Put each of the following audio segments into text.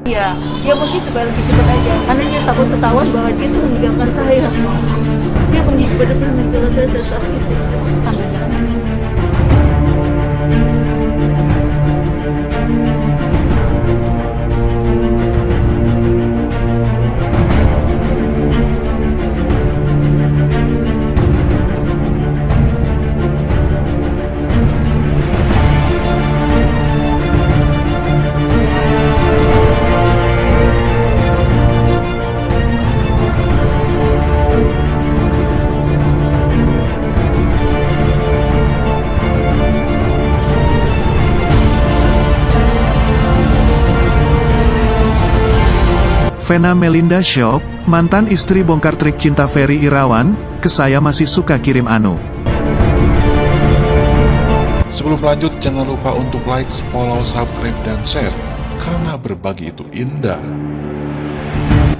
Iya, dia mungkin supaya lebih cepat aja, karena dia takut ketahuan bahwa dia tuh meninggalkan saya. Dia benar-benar meninggalkan saya saat itu. Vena Melinda shock, mantan istri bongkar trik cinta Ferry Irawan, ke saya masih suka kirim anu. Sebelum lanjut, jangan lupa untuk like, follow, subscribe, dan share, karena berbagi itu indah.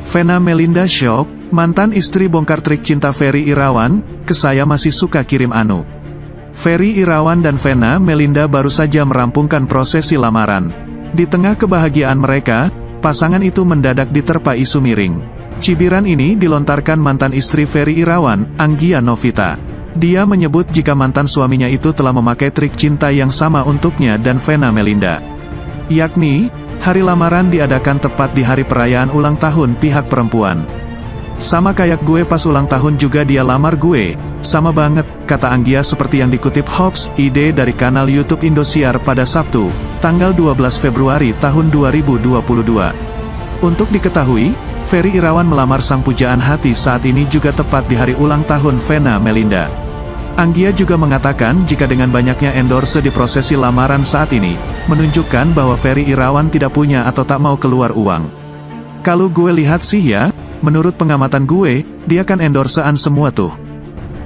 Vena Melinda shock, mantan istri bongkar trik cinta Ferry Irawan, ke saya masih suka kirim anu. Ferry Irawan dan Vena Melinda baru saja merampungkan prosesi lamaran. Di tengah kebahagiaan mereka, pasangan itu mendadak diterpa isu miring. Cibiran ini dilontarkan mantan istri Ferry Irawan, Anggia Novita. Dia menyebut jika mantan suaminya itu telah memakai trik cinta yang sama untuknya dan Vena Melinda. Yakni, hari lamaran diadakan tepat di hari perayaan ulang tahun pihak perempuan. Sama kayak gue pas ulang tahun juga dia lamar gue, sama banget, kata Anggia seperti yang dikutip Hoax ID dari kanal YouTube Indosiar pada Sabtu, tanggal 12 Februari tahun 2022. Untuk diketahui, Ferry Irawan melamar sang pujaan hati saat ini juga tepat di hari ulang tahun Vena Melinda. Anggia juga mengatakan jika dengan banyaknya endorse di prosesi lamaran saat ini, menunjukkan bahwa Ferry Irawan tidak punya atau tak mau keluar uang. Kalau gue lihat sih ya, menurut pengamatan gue, dia kan endorsean semua tuh.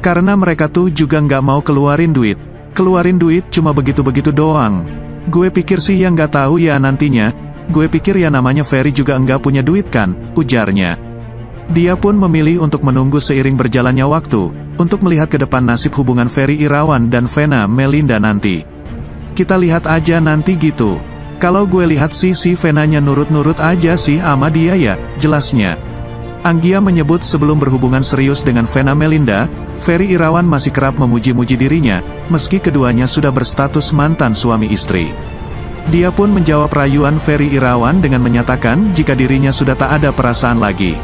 Karena mereka tuh juga nggak mau keluarin duit. Keluarin duit cuma begitu-begitu doang. Gue pikir sih ya nggak tahu ya nantinya. Gue pikir ya namanya Ferry juga nggak punya duit kan, ujarnya. Dia pun memilih untuk menunggu seiring berjalannya waktu, untuk melihat ke depan nasib hubungan Ferry Irawan dan Vena Melinda nanti. Kita lihat aja nanti gitu. Kalau gue lihat sih si Venanya nurut-nurut aja sih sama dia ya, jelasnya. Anggia menyebut sebelum berhubungan serius dengan Vena Melinda, Ferry Irawan masih kerap memuji-muji dirinya, meski keduanya sudah berstatus mantan suami istri. Dia pun menjawab rayuan Ferry Irawan dengan menyatakan jika dirinya sudah tak ada perasaan lagi.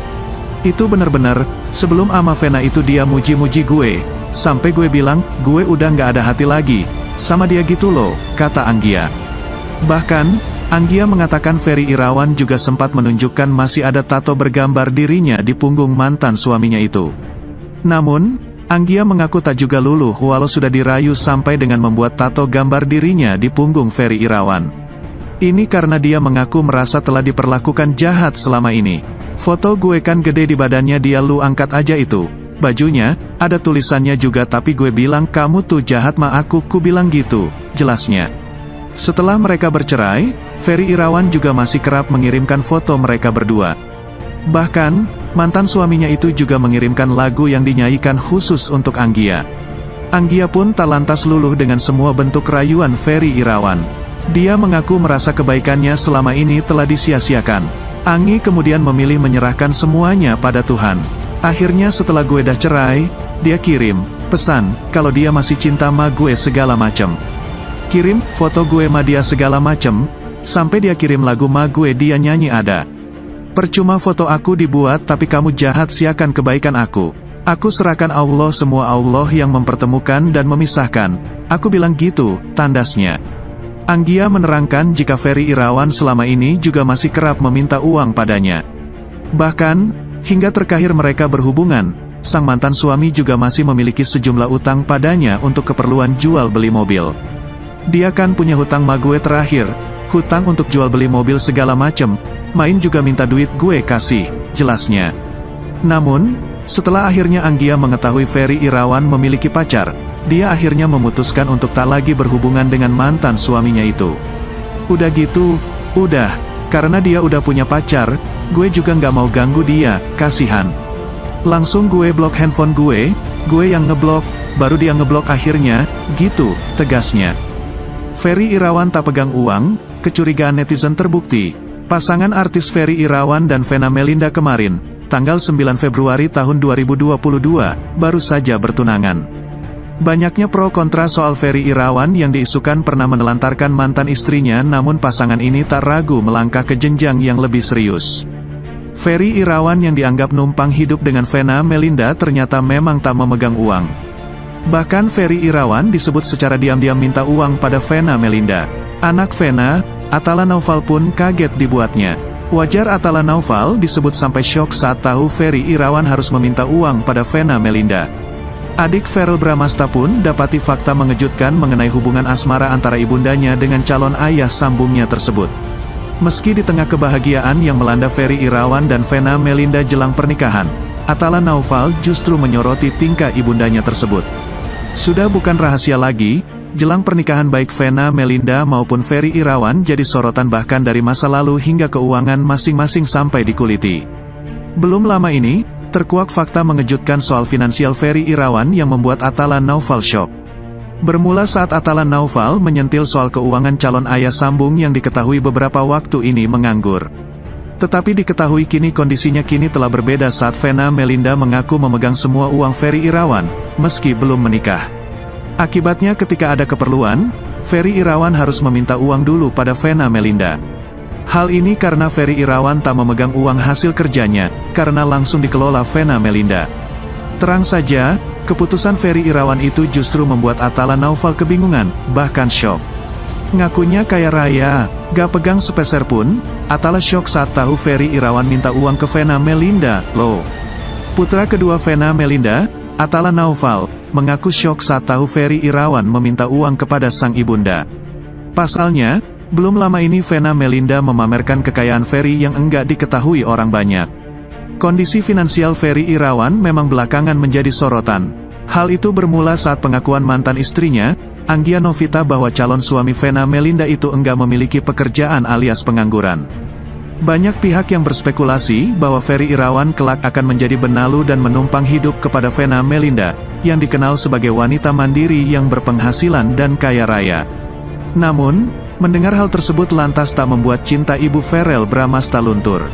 Itu bener-bener, sebelum ama Vena itu dia muji-muji gue, sampai gue bilang, gue udah nggak ada hati lagi, sama dia gitu loh, kata Anggia. Bahkan, Anggia mengatakan Ferry Irawan juga sempat menunjukkan masih ada tato bergambar dirinya di punggung mantan suaminya itu. Namun, Anggia mengaku tak juga luluh walau sudah dirayu sampai dengan membuat tato gambar dirinya di punggung Ferry Irawan. Ini karena dia mengaku merasa telah diperlakukan jahat selama ini. Foto gue kan gede di badannya dia lu angkat aja itu. Bajunya, ada tulisannya juga tapi gue bilang kamu tuh jahat ma aku, ku bilang gitu, jelasnya. Setelah mereka bercerai, Ferry Irawan juga masih kerap mengirimkan foto mereka berdua. Bahkan, mantan suaminya itu juga mengirimkan lagu yang dinyanyikan khusus untuk Anggia. Anggia pun tak lantas luluh dengan semua bentuk rayuan Ferry Irawan. Dia mengaku merasa kebaikannya selama ini telah disia-siakan. Anggi kemudian memilih menyerahkan semuanya pada Tuhan. Akhirnya setelah gue dah cerai, dia kirim pesan kalau dia masih cinta sama gue segala macem. Kirim foto gue sama dia segala macem, sampai dia kirim lagu sama gue dia nyanyi ada. Percuma foto aku dibuat tapi kamu jahat siakan kebaikan aku. Aku serahkan Allah semua Allah yang mempertemukan dan memisahkan. Aku bilang gitu, tandasnya. Anggia menerangkan jika Ferry Irawan selama ini juga masih kerap meminta uang padanya. Bahkan, hingga terakhir mereka berhubungan, sang mantan suami juga masih memiliki sejumlah utang padanya untuk keperluan jual beli mobil. Dia kan punya hutang sama gue terakhir, hutang untuk jual beli mobil segala macem, main juga minta duit gue kasih, jelasnya. Namun, setelah akhirnya Anggia mengetahui Ferry Irawan memiliki pacar, dia akhirnya memutuskan untuk tak lagi berhubungan dengan mantan suaminya itu. Udah gitu, udah, karena dia udah punya pacar, gue juga nggak mau ganggu dia, kasihan. Langsung gue blok handphone gue yang ngeblok, baru dia ngeblok akhirnya, gitu, tegasnya. Ferry Irawan tak pegang uang, kecurigaan netizen terbukti. Pasangan artis Ferry Irawan dan Vena Melinda kemarin, tanggal 9 Februari tahun 2022, baru saja bertunangan. Banyaknya pro kontra soal Ferry Irawan yang diisukan pernah menelantarkan mantan istrinya, namun pasangan ini tak ragu melangkah ke jenjang yang lebih serius. Ferry Irawan yang dianggap numpang hidup dengan Vena Melinda ternyata memang tak memegang uang. Bahkan Ferry Irawan disebut secara diam-diam minta uang pada Vena Melinda. Anak Vena, Atala Naufal pun kaget dibuatnya. Wajar Atala Naufal disebut sampai syok saat tahu Ferry Irawan harus meminta uang pada Vena Melinda. Adik Verrell Bramasta pun dapati fakta mengejutkan mengenai hubungan asmara antara ibundanya dengan calon ayah sambungnya tersebut. Meski di tengah kebahagiaan yang melanda Ferry Irawan dan Vena Melinda jelang pernikahan, Atala Naufal justru menyoroti tingkah ibundanya tersebut. Sudah bukan rahasia lagi, jelang pernikahan baik Vena Melinda maupun Ferry Irawan jadi sorotan bahkan dari masa lalu hingga keuangan masing-masing sampai dikuliti. Belum lama ini, terkuak fakta mengejutkan soal finansial Ferry Irawan yang membuat Atala Naufal syok. Bermula saat Atala Naufal menyentil soal keuangan calon ayah sambung yang diketahui beberapa waktu ini menganggur. Tetapi diketahui kini kondisinya telah berbeda saat Vena Melinda mengaku memegang semua uang Ferry Irawan, meski belum menikah. Akibatnya ketika ada keperluan, Ferry Irawan harus meminta uang dulu pada Vena Melinda. Hal ini karena Ferry Irawan tak memegang uang hasil kerjanya, karena langsung dikelola Vena Melinda. Terang saja, keputusan Ferry Irawan itu justru membuat Atala Naufal kebingungan, bahkan syok. Ngakunya kaya raya, gak pegang sepeser pun, Atala syok saat tahu Ferry Irawan minta uang ke Vena Melinda, loh. Putra kedua Vena Melinda, Atala Naufal, mengaku syok saat tahu Ferry Irawan meminta uang kepada sang ibunda. Pasalnya, belum lama ini Vena Melinda memamerkan kekayaan Ferry yang enggak diketahui orang banyak. Kondisi finansial Ferry Irawan memang belakangan menjadi sorotan. Hal itu bermula saat pengakuan mantan istrinya, Anggia Novita, bahwa calon suami Vena Melinda itu enggak memiliki pekerjaan alias pengangguran. Banyak pihak yang berspekulasi bahwa Ferry Irawan kelak akan menjadi benalu dan menumpang hidup kepada Vena Melinda, yang dikenal sebagai wanita mandiri yang berpenghasilan dan kaya raya. Namun, mendengar hal tersebut lantas tak membuat cinta ibu Verrell Bramasta luntur.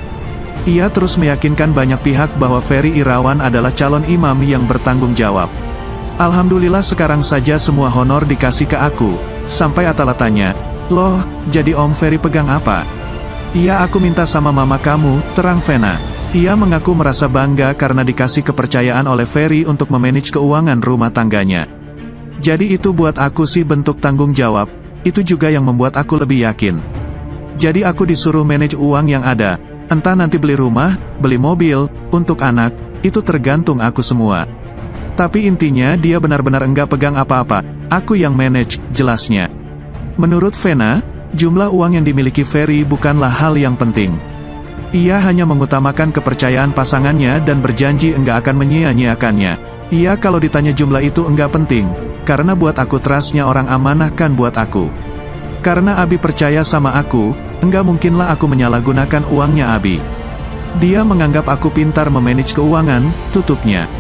Ia terus meyakinkan banyak pihak bahwa Ferry Irawan adalah calon imam yang bertanggung jawab. Alhamdulillah sekarang saja semua honor dikasih ke aku, sampai Atala tanya, loh, jadi Om Ferry pegang apa? Iya, aku minta sama mama kamu, terang Vena. Ia mengaku merasa bangga karena dikasih kepercayaan oleh Ferry untuk memanage keuangan rumah tangganya. Jadi itu buat aku sih bentuk tanggung jawab, itu juga yang membuat aku lebih yakin. Jadi aku disuruh manage uang yang ada, entah nanti beli rumah, beli mobil, untuk anak, itu tergantung aku semua. Tapi intinya dia benar-benar enggak pegang apa-apa, aku yang manage, jelasnya. Menurut Vena, jumlah uang yang dimiliki Ferry bukanlah hal yang penting. Ia hanya mengutamakan kepercayaan pasangannya dan berjanji enggak akan menyia-nyiakannya. Ia kalau ditanya jumlah itu enggak penting, karena buat aku trustnya orang amanah kan buat aku. Karena Abi percaya sama aku, enggak mungkinlah aku menyalahgunakan uangnya Abi. Dia menganggap aku pintar memanage keuangan, tutupnya.